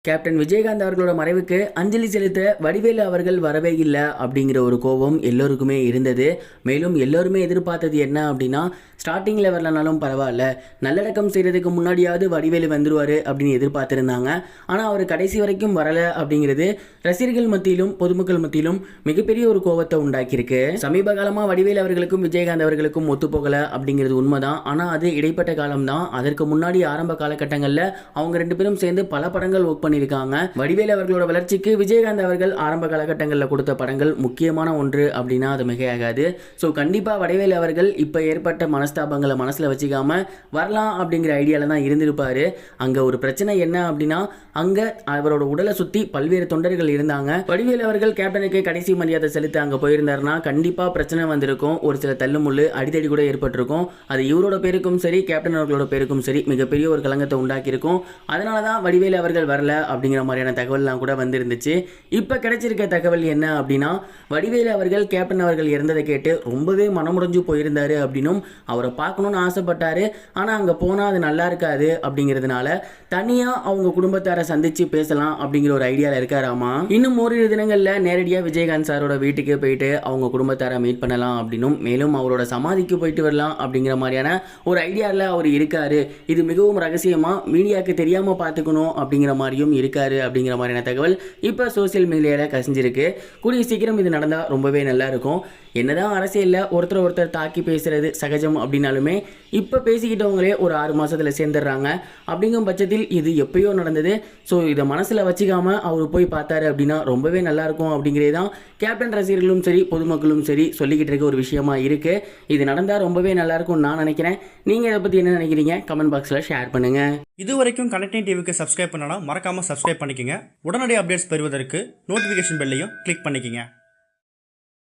Captain Vijayakanth அவர்களோட மறைவுக்கு அஞ்சலி செலுத்த வடிவேலு அவர்கள் வரவே இல்லை அப்படிங்கிற ஒரு கோபம் எல்லோருக்குமே இருந்தது. மேலும் எல்லோருமே எதிர்பார்த்தது என்ன அப்படின்னா, ஸ்டார்டிங்கில் வரலனாலும் பரவாயில்ல, நல்லடக்கம் செய்கிறதுக்கு முன்னாடியாவது வடிவேலு வந்துருவார் அப்படின்னு எதிர்பார்த்துருந்தாங்க. ஆனால் அவர் கடைசி வரைக்கும் வரலை அப்படிங்கிறது ரசிகர்கள் மத்தியிலும் பொதுமக்கள் மத்தியிலும் மிகப்பெரிய ஒரு கோபத்தை உண்டாக்கியிருக்கு. சமீப காலமாக வடிவேலு அவர்களுக்கும் விஜயகாந்த் அவர்களுக்கும் ஒத்துப்போகலை அப்படிங்கிறது உண்மைதான். ஆனால் அது இடைப்பட்ட காலம்தான். அதற்கு முன்னாடி ஆரம்ப காலகட்டங்களில் அவங்க ரெண்டு பேரும் சேர்ந்து பல படங்கள் ஒர்க் பண்ணிருக்காங்க. வடிவேலு அவர்களோட வளர்ச்சிக்கு விஜயகாந்த் அவர்கள் ஆரம்ப காலகட்டங்களில் கொடுத்த படங்கள் முக்கியமான ஒன்று அப்படின்னா அது மிகையாகாது. ஸோ கண்டிப்பா வடிவேலு அவர்கள் இப்ப ஏற்பட்ட மனஸ்தாபங்களை மனசுல வச்சுக்காம வரலாம் அப்படிங்கிற ஐடியால தான் இருந்திருப்பாரு. அங்க ஒரு பிரச்சனை என்ன அப்படின்னா, அங்க அவரோட உடலை சுத்தி பல்வேறு தொண்டர்கள் இருந்தாங்க. வடிவேலு அவர்கள் கேப்டனுக்கு கடைசி மரியாதை செலுத்த அங்க போயிருந்தாருன்னா கண்டிப்பா பிரச்சனை வந்திருக்கும். ஒரு சில தள்ளுமுள்ளு அடிதடி கூட ஏற்பட்டிருக்கும். அது இவரோட பேருக்கும் சரி கேப்டன் அவர்களோட பேருக்கும் சரி மிகப்பெரிய ஒரு கலங்கத்தை உண்டாக்கி இருக்கும். அதனாலதான் வடிவேலு அவர்கள் வரல அப்படிங்கிற மாதிரியான தகவல்லாம் கூட வந்திருந்துச்சு. இப்போ கிடைச்சிருக்க தகவல் என்ன அப்படின்னா, வடிவேலு அவர்கள் கேப்டன் அவர்கள் இறந்ததை கேட்டு ரொம்பவே மனமுடைஞ்சு போயிருந்தாரு அப்படின்னும், அவரை பார்க்கணும்னு ஆசைப்பட்டாரு. ஆனால் அங்கே போனால் அது நல்லா இருக்காது அப்படிங்கிறதுனால தனியாக அவங்க குடும்பத்தாரை சந்திச்சு பேசலாம் அப்படிங்கிற ஒரு ஐடியாவில் இருக்காராமா. இன்னும் ஓரிரு தினங்களில் நேரடியாக விஜயகாந்த் சாரோட வீட்டுக்கு போயிட்டு அவங்க குடும்பத்தாரை மீட் பண்ணலாம் அப்படின்னும், மேலும் அவரோட சமாதிக்கு போயிட்டு வரலாம் அப்படிங்கிற மாதிரியான ஒரு ஐடியாவில் அவர் இருக்காரு. இது மிகவும் ரகசியமாக மீடியாவுக்கு தெரியாமல் பார்த்துக்கணும் அப்படிங்கிற மாதிரியும் இருக்காரு அப்படிங்கிற மாதிரியான தகவல் இப்போ சோசியல் மீடியாவில் கசிஞ்சிருக்கு. கூடிய சீக்கிரம் இது நடந்தால் ரொம்பவே நல்லா இருக்கும். என்னதான் அரசியலில் ஒருத்தர் தாக்கி பேசுறது சகஜம் அப்படின்னாலுமே இப்போ பேசிக்கிட்டவங்களே ஒரு 6 மாசத்துல சேர்ந்துடுறாங்க. அப்படிங்கும் பட்சத்தில் இது எப்பயோ நடந்தது. ஸோ இதை மனசில் வச்சுக்காம அவர் போய் பார்த்தாரு அப்படின்னா ரொம்பவே நல்லா இருக்கும் அப்படிங்கிறது தான் கேப்டன் ரசிகர்களும் சரி பொதுமக்களும் சரி சொல்லிக்கிட்டு இருக்க ஒரு விஷயமா இருக்கு. இது நடந்தால் ரொம்பவே நல்லா இருக்கும்னு நான் நினைக்கிறேன். நீங்கள் இதை பற்றி என்ன நினைக்கிறீங்க? கமெண்ட் பாக்ஸில் ஷேர் பண்ணுங்க. இது வரைக்கும் கனெக்டிங் டிவிக்கு சப்ஸ்கிரைப் பண்ணனா மறக்காம சப்ஸ்கிரைப் பண்ணிக்கங்க. உடனடி அப்டேட்ஸ் பெறுவதற்கு நோட்டிஃபிகேஷன் பெல்லையும் கிளிக் பண்ணிக்கங்க.